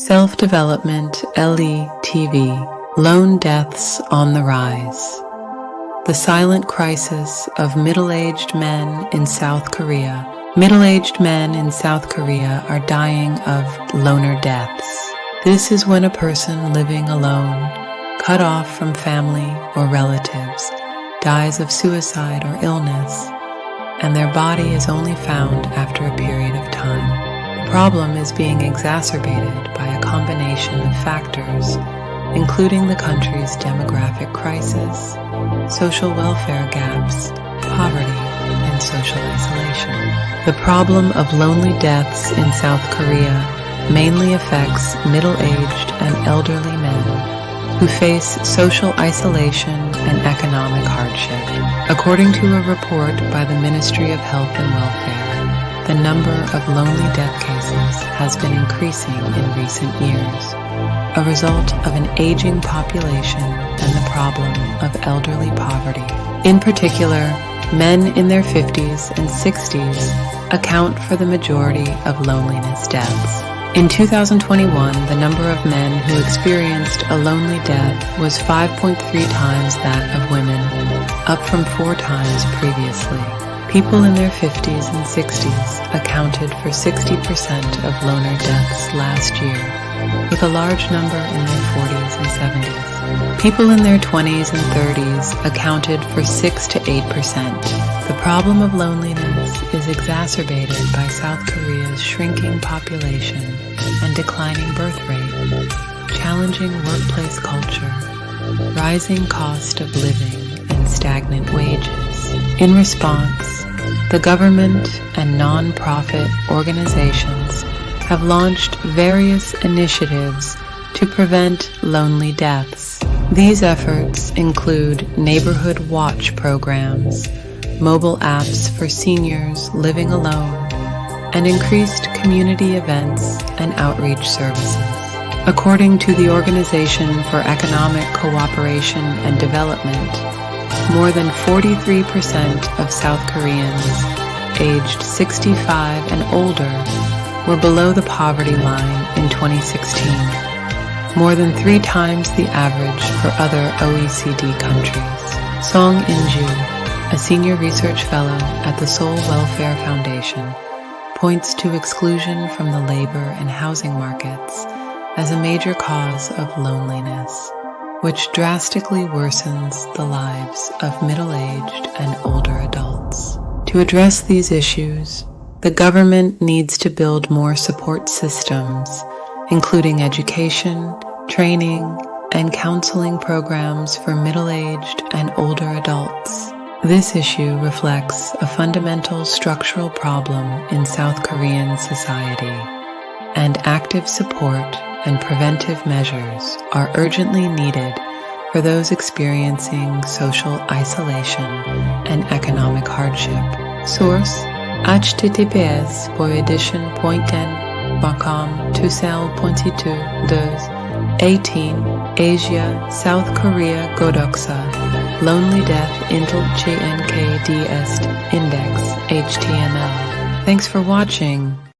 Self-Development LE-TV, Lone Deaths on the Rise. The silent crisis of middle-aged men in South Korea. Middle-aged men in South Korea are dying of loner deaths. This is when a person living alone, cut off from family or relatives, dies of suicide or illness, and their body is only found after a period of time. The problem is being exacerbated by a combination of factors, including the country's demographic crisis, social welfare gaps, poverty, and social isolation. The problem of lonely deaths in South Korea mainly affects middle-aged and elderly men who face social isolation and economic hardship. According to a report by the Ministry of Health and Welfare, the number of lonely death cases has been increasing in recent years, a result of an aging population and the problem of elderly poverty. In particular, men in their 50s and 60s account for the majority of loneliness deaths. In 2021, the number of men who experienced a lonely death was 5.3 times that of women, up from 4 times previously. People in their 50s and 60s accounted for 60% of loner deaths last year, with a large number in their 40s and 70s. People in their 20s and 30s accounted for 6 to 8%. The problem of loneliness is exacerbated by South Korea's shrinking population and declining birth rate, challenging workplace culture, rising cost of living, and stagnant wages. In response, the government and non-profit organizations have launched various initiatives to prevent lonely deaths. These efforts include neighborhood watch programs, mobile apps for seniors living alone, and increased community events and outreach services. According to the Organization for Economic Cooperation and Development, more than 43% of South Koreans aged 65 and older were below the poverty line in 2016, more than 3 times the average for other OECD countries. Song In-ju, a senior research fellow at the Seoul Welfare Foundation, points to exclusion from the labor and housing markets as a major cause of loneliness, which drastically worsens the lives of middle-aged and older adults. To address these issues, the government needs to build more support systems, including education, training, and counseling programs for middle-aged and older adults. This issue reflects a fundamental structural problem in South Korean society, and active support and preventive measures are urgently needed for those experiencing social isolation and economic hardship. Source: https://.com/2022-18 Asia South Korea Go독사 Lonely Death Intel GNKDS Index HTML. Thanks for watching.